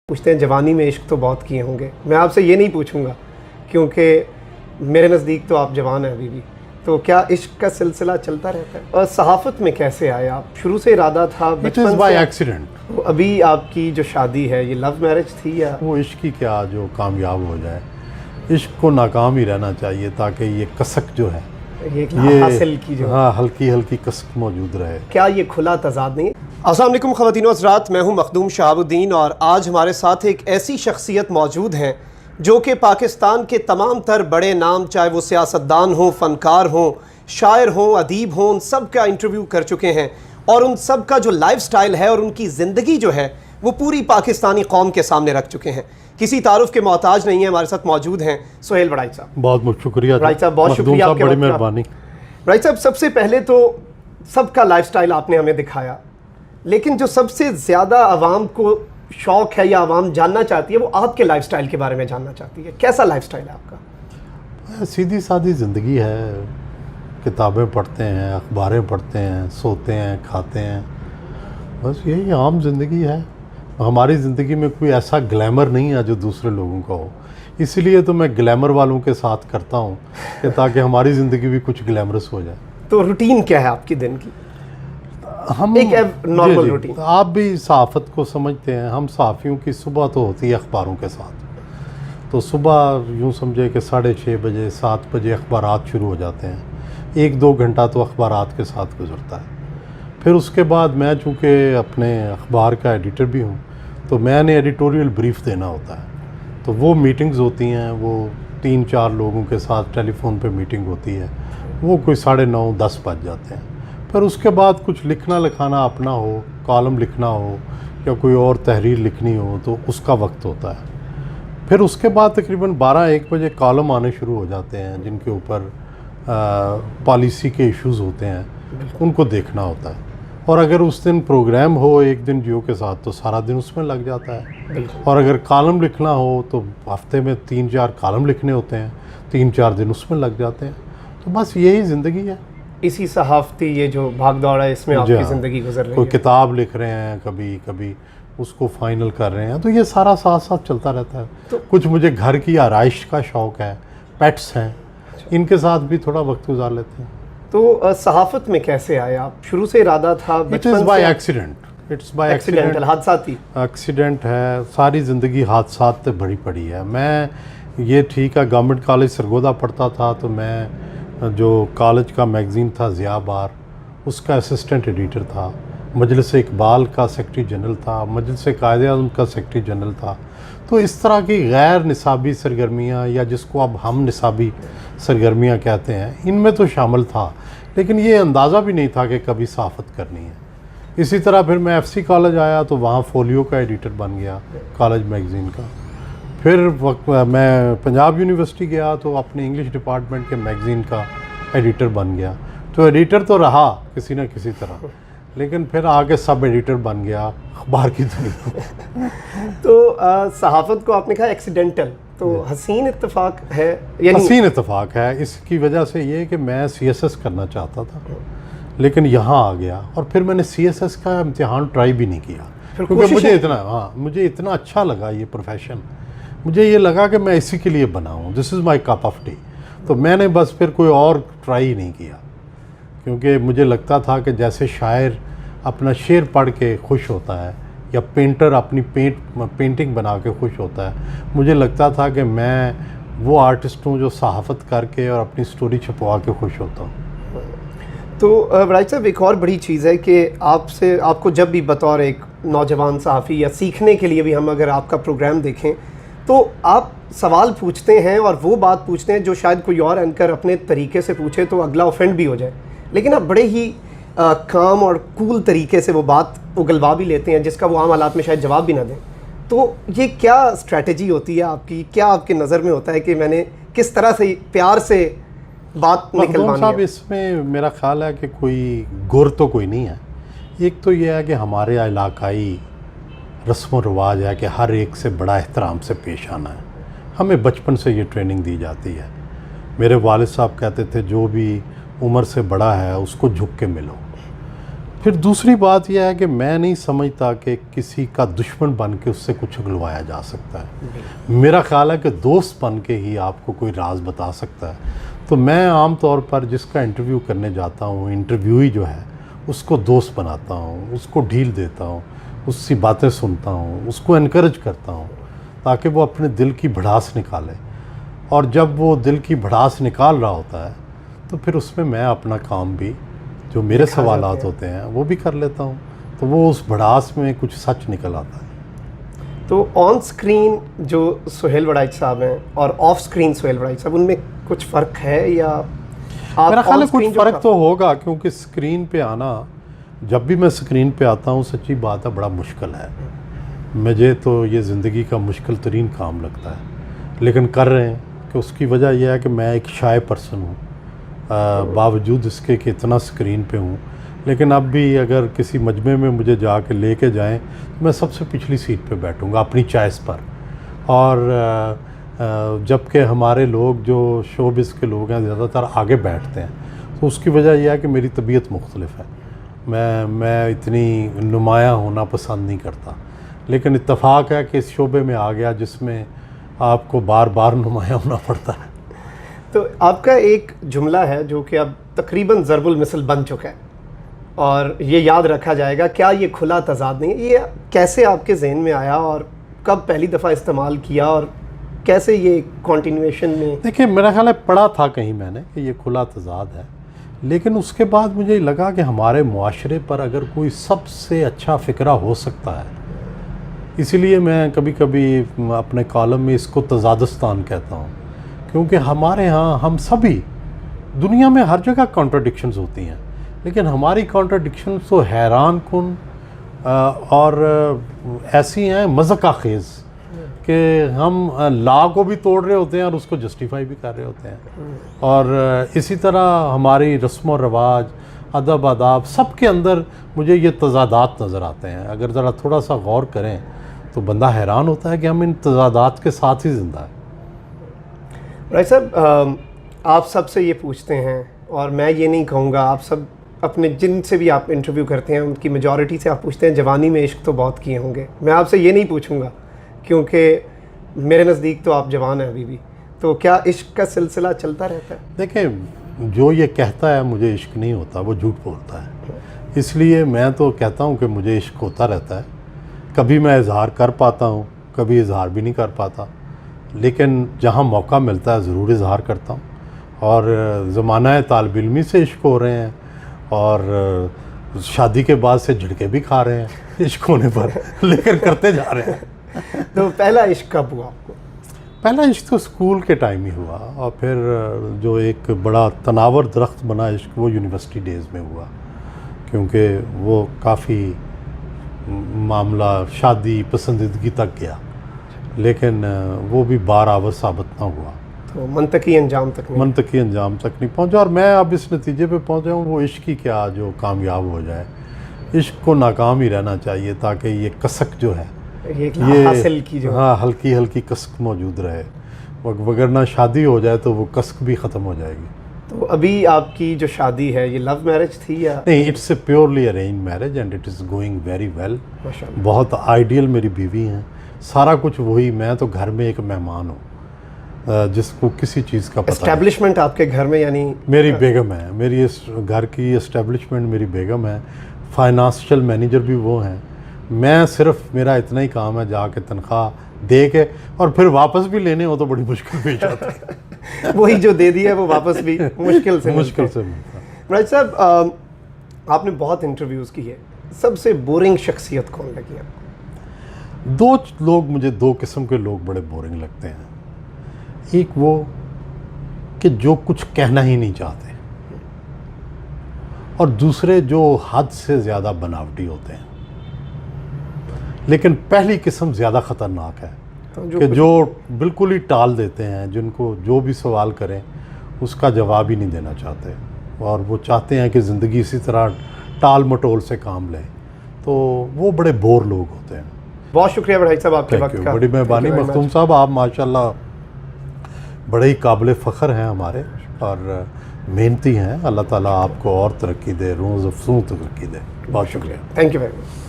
पूछते हैं जवानी में इश्क तो बहुत किए होंगे। मैं आपसे ये नहीं पूछूंगा क्योंकि मेरे नज़दीक तो आप जवान हैं अभी भी। तो क्या इश्क का सिलसिला चलता रहता है? और सहाफ़त में कैसे आए आप? शुरू से इरादा था बचपन से? By accident. अभी आपकी जो शादी है ये लव मैरिज थी या वो इश्क की क्या जो कामयाब हो जाए, इश्क को नाकाम ही रहना चाहिए ताकि ये कसक जो है ये हासिल की जो हल्की हल्की कसक मौजूद रहे। क्या ये खुला तजाद नहीं? अस्सलाम वालेकुम ख़वातीन व हज़रात, मैं हूँ मखदूम शहाबुद्दीन और आज हमारे साथ एक ऐसी शख्सियत मौजूद हैं जो कि पाकिस्तान के तमाम तर बड़े नाम, चाहे वो सियासतदान हों, फ़नकार हों, शायर हों, अदीब हों, उन सब का इंटरव्यू कर चुके हैं और उन सब का जो लाइफ स्टाइल है और उनकी ज़िंदगी जो है वो पूरी पाकिस्तानी कौम के सामने रख चुके हैं। किसी तारुफ के मोहताज नहीं है। हमारे साथ मौजूद हैं सुहेल बड़ाई साहब। बहुत बहुत शुक्रिया बड़ाई साहब, बहुत शुक्रिया आपके, बड़ी मेहरबानी। बड़ाई साहब, सबसे पहले तो सबका लाइफ स्टाइल आपने हमें दिखाया, लेकिन जो सबसे ज़्यादा आवाम को शौक़ है या आवाम जानना चाहती है वो आपके लाइफस्टाइल के बारे में जानना चाहती है। कैसा लाइफस्टाइल है आपका? सीधी सादी ज़िंदगी है, किताबें पढ़ते हैं, अखबारें पढ़ते हैं, सोते हैं, खाते हैं, बस यही आम ज़िंदगी है। हमारी ज़िंदगी में कोई ऐसा ग्लैमर नहीं है जो दूसरे लोगों का हो, इसलिए तो मैं ग्लैमर वालों के साथ करता हूँ कि ताकि हमारी ज़िंदगी भी कुछ ग्लैमरस हो जाए। तो रूटीन क्या है आपकी दिन की? हम एक नॉर्मल रूटीन। आप भी सहाफ़त को समझते हैं। हम सहाफ़ियों की सुबह तो होती है अखबारों के साथ, तो सुबह यूँ समझे कि 6:30 बजे 7 बजे अखबारात शुरू हो जाते हैं। 1-2 घंटा तो अखबारात के साथ गुजरता है। फिर उसके बाद मैं चूँकि अपने अखबार का एडिटर भी हूँ तो मैंने एडिटोरियल ब्रीफ़ देना होता है, तो वो मीटिंग्स होती हैं, वो 3-4 लोगों के साथ टेलीफोन पे मीटिंग होती है, वो कोई 9:30-10 बज जाते हैं। फिर उसके बाद कुछ लिखना लिखाना अपना हो, कॉलम लिखना हो या कोई और तहरीर लिखनी हो तो उसका वक्त होता है। फिर उसके बाद तकरीबन 12-1 बजे कॉलम आने शुरू हो जाते हैं जिनके ऊपर पॉलिसी के इश्यूज़ होते हैं, उनको देखना होता है। और अगर उस दिन प्रोग्राम हो एक दिन जियो के साथ तो सारा दिन उसमें लग जाता है। और अगर कॉलम लिखना हो तो हफ्ते में 3-4 कॉलम लिखने होते हैं, 3-4 दिन उसमें लग जाते हैं। तो बस यही ज़िंदगी है। इसी सहाफ़ती ये जो भाग दौड़ है इसमें आपकी ज़िंदगी गुजर रही है। कोई किताब लिख रहे हैं, कभी कभी उसको फाइनल कर रहे हैं, तो ये सारा साथ साथ चलता रहता है। तो कुछ मुझे घर की आराइश का शौक़ है, पेट्स हैं, इनके साथ भी थोड़ा वक्त गुजार लेते हैं। तो सहाफ़त में कैसे आए आप? शुरू से इरादा था बचपन से? By accident. It's by accident, हादसाती एक्सीडेंट है। सारी ज़िंदगी हादसात से भरी पड़ी है। मैं ये ठीक है, गवर्नमेंट कॉलेज सरगोदा पढ़ता था तो मैं जो कॉलेज का मैगज़ीन था ज़िया बार, उसका असिस्टेंट एडिटर था। मजलिस इकबाल का सेक्रेटरी जनरल था, मजलिस कायदे-ए-आज़म का सेक्रेटरी जनरल था। तो इस तरह की गैर निसाबी सरगर्मियाँ या जिसको अब हम निसाबी सरगर्मियाँ कहते हैं, इनमें तो शामिल था, लेकिन ये अंदाज़ा भी नहीं था कि कभी सहाफ़त करनी है। इसी तरह फिर मैं एफसी कॉलेज आया तो वहाँ फोलियो का एडिटर बन गया, कॉलेज मैगज़ीन का। फिर मैं पंजाब यूनिवर्सिटी गया तो अपने इंग्लिश डिपार्टमेंट के मैगज़ीन का एडिटर बन गया। तो एडिटर तो रहा किसी न किसी तरह, लेकिन फिर आगे सब एडिटर बन गया अखबार की दुनिया। तो सहाफ़त को आपने कहा एक्सीडेंटल, तो हसीन इत्तेफाक है? हसीन इत्तेफाक है इसकी वजह से ये कि मैं CSS करना चाहता था, लेकिन यहाँ आ गया और फिर मैंने CSS का इम्तिहान ट्राई भी नहीं किया क्योंकि मुझे इतना अच्छा लगा ये प्रोफेशन। मुझे ये लगा कि मैं इसी के लिए बना हूँ, this is my cup of T. तो मैंने बस फिर कोई और ट्राई ही नहीं किया, क्योंकि मुझे लगता था कि जैसे शायर अपना शेर पढ़ के खुश होता है या पेंटर अपनी पेंटिंग बना के खुश होता है, मुझे लगता था कि मैं वो आर्टिस्ट हूँ जो सहाफ़त करके और अपनी स्टोरी छपवा के खुश होता हूँ। तो बड़ाई साहब, एक और बड़ी चीज़ है कि आपको जब भी बतौर एक नौजवान सहाफ़ी या सीखने के लिए भी हम अगर आपका प्रोग्राम देखें तो आप सवाल पूछते हैं और वो बात पूछते हैं जो शायद कोई और एंकर अपने तरीके से पूछे तो अगला ऑफेंड भी हो जाए, लेकिन आप बड़े ही काम और कूल तरीके से वो बात उगलवा भी लेते हैं जिसका वो आम हालात में शायद जवाब भी ना दें। तो ये क्या स्ट्रैटेजी होती है आपकी? क्या आपके नज़र में होता है कि मैंने किस तरह से प्यार से बात निकलवानी है? इसमें मेरा ख्याल है कि कोई गुर तो कोई नहीं है। एक तो ये है कि हमारे इलाकाई रस्म व रवाज है कि हर एक से बड़ा एहतराम से पेश आना है। हमें बचपन से ये ट्रेनिंग दी जाती है। मेरे वालिद साहब कहते थे जो भी उम्र से बड़ा है उसको झुक के मिलो। फिर दूसरी बात यह है कि मैं नहीं समझता कि किसी का दुश्मन बन के उससे कुछ उगलवाया जा सकता है। मेरा ख्याल है कि दोस्त बन के ही आपको कोई राज बता सकता है। तो मैं आम तौर पर जिसका इंटरव्यू करने जाता हूँ, इंटरव्यूई जो है उसको दोस्त बनाता हूँ, उसको ढील देता हूँ, उसकी बातें सुनता हूँ, उसको इनकरेज करता हूँ ताकि वो अपने दिल की भड़ास निकाले। और जब वो दिल की भड़ास निकाल रहा होता है तो फिर उसमें मैं अपना काम भी, जो मेरे सवालात होते हैं वो भी कर लेता हूँ। तो वो उस भड़ास में कुछ सच निकल आता है। तो ऑन स्क्रीन जो सुहेल वड़ाइच साहब हैं और ऑफ स्क्रीन सुहेल वड़ाइच साहब, उनमें कुछ फ़र्क है या आप मेरा ख्याल है कुछ on-screen फ़र्क तो होगा, क्योंकि स्क्रीन पे आना, जब भी मैं स्क्रीन पे आता हूँ सच्ची बात है बड़ा मुश्किल है। मुझे तो ये ज़िंदगी का मुश्किल तरीन काम लगता है, लेकिन कर रहे हैं। कि उसकी वजह यह है कि मैं एक शाय पर्सन हूँ, बावजूद इसके कि इतना स्क्रीन पे हूँ। लेकिन अब भी अगर किसी मजमे में मुझे जाके लेके जाएं तो मैं सबसे पिछली सीट पे बैठूँगा अपनी चॉइस पर। और जबकि हमारे लोग जो शोबिस के लोग हैं ज़्यादातर आगे बैठते हैं, तो उसकी वजह यह है कि मेरी तबीयत मुख्तलिफ है। मैं इतनी नुमायाँ होना पसंद नहीं करता, लेकिन इत्तेफाक है कि इस शोबे में आ गया जिसमें आपको बार बार नुमायाँ होना पड़ता है। तो आपका एक जुमला है जो कि अब तकरीबन ज़रबुल मिसल बन चुका है और ये याद रखा जाएगा, क्या ये खुला तज़ाद नहीं है? ये कैसे आपके जहन में आया और कब पहली दफ़ा इस्तेमाल किया और कैसे ये कंटिन्यूएशन में? देखिए, मेरा ख्याल है पढ़ा था कहीं मैंने कि ये खुला तज़ाद है, लेकिन उसके बाद मुझे लगा कि हमारे मुआशरे पर अगर कोई सबसे अच्छा फ़िक्रा हो सकता है, इसीलिए मैं कभी कभी अपने कॉलम में इसको तज़ादस्तान कहता हूँ। क्योंकि हमारे यहाँ हम सभी, दुनिया में हर जगह कॉन्ट्रडिक्शंस होती हैं, लेकिन हमारी कॉन्ट्रडिक्शंस तो हैरान कुन और ऐसी हैं मज़ाक़ खेज़ कि हम लॉ को भी तोड़ रहे होते हैं और उसको जस्टिफाई भी कर रहे होते हैं। और इसी तरह हमारी रस्म व रवाज, अदब आदाब, सब के अंदर मुझे ये तज़ादात नज़र आते हैं। अगर ज़रा थोड़ा सा गौर करें तो बंदा हैरान होता है कि हम इन तज़ादात के साथ ही ज़िंदा है। राइट साहब, आप सबसे ये पूछते हैं, और मैं ये नहीं कहूँगा, आप सब अपने जिनसे भी आप इंटरव्यू करते हैं उनकी मेजॉरिटी से आप पूछते हैं जवानी में इश्क तो बहुत किए होंगे। मैं आपसे ये नहीं पूछूंगा क्योंकि मेरे नज़दीक तो आप जवान हैं अभी भी। तो क्या इश्क का सिलसिला चलता रहता है? देखें, जो ये कहता है मुझे इश्क नहीं होता वो झूठ बोलता है। इसलिए मैं तो कहता हूँ कि मुझे इश्क होता रहता है। कभी मैं इजहार कर पाता हूँ, कभी इजहार भी नहीं कर पाता, लेकिन जहाँ मौका मिलता है ज़रूर इजहार करता हूँ। और ज़माना तालिब इल्मी से इश्क हो रहे हैं और शादी के बाद से झटके भी खा रहे हैं इश्क होने पर, लेकिन करते जा रहे हैं। तो पहला इश्क कब हुआ आपको? पहला इश्क तो स्कूल के टाइम ही हुआ, और फिर जो एक बड़ा तनावर दरख्त बना इश्क वो यूनिवर्सिटी डेज़ में हुआ, क्योंकि वो काफ़ी मामला शादी पसंदीदगी तक गया, लेकिन वो भी बार-आवर साबित ना हुआ। तो मंतकी अंजाम तक नहीं पहुंचा। और मैं अब इस नतीजे पे पहुंचा हूँ, वो इश्क ही क्या जो कामयाब हो जाए। इश्क को नाकाम ही रहना चाहिए ताकि ये कसक जो है, ये हासिल की जो, हाँ, हल्की हल्की कसक मौजूद रहे, वगरना शादी हो जाए तो वो कसक भी ख़त्म हो जाएगी। तो अभी आपकी जो शादी है ये लव मैरिज थी या नहीं? It's a purely arrange marriage and it is going very well. बहुत आइडियल मेरी बीवी हैं, सारा कुछ वही। मैं तो घर में एक मेहमान हूँ जिसको किसी चीज़ का पता नहीं। एस्टेब्लिशमेंट आपके घर में यानी मेरी बेगम है, मेरी इस घर की एस्टेब्लिशमेंट मेरी बेगम है, फाइनेंशियल मैनेजर भी वो हैं। मैं सिर्फ, मेरा इतना ही काम है जाके तनख्वाह दे के, और फिर वापस भी लेने हो तो बड़ी मुश्किल पेश आती है। वही जो दे दिया है वो वापस भी मुश्किल से मिलता है। राइट साहब, आपने बहुत इंटरव्यूज़ किए, सबसे बोरिंग शख्सियत कौन लगी आपको? दो लोग, मुझे दो किस्म के लोग बड़े बोरिंग लगते हैं। एक वो कि जो कुछ कहना ही नहीं चाहते, और दूसरे जो हद से ज़्यादा बनावटी होते हैं। लेकिन पहली किस्म ज़्यादा ख़तरनाक है कि जो बिल्कुल ही टाल देते हैं, जिनको जो भी सवाल करें उसका जवाब ही नहीं देना चाहते, और वो चाहते हैं कि ज़िंदगी इसी तरह टाल मटोल से काम लें। तो वो बड़े बोर लोग होते हैं। बहुत शुक्रिया भाई साहब आपके वक्त का। बड़ी मेहरबानी मखदूम साहब, आप माशाल्लाह बड़े ही काबिल फ़ख्र हैं हमारे, और मेहनती हैं। अल्लाह ताला आपको और तरक्की दे, रोज़ अफजूं तरक्की दे। बहुत शुक्रिया। Thank you very much.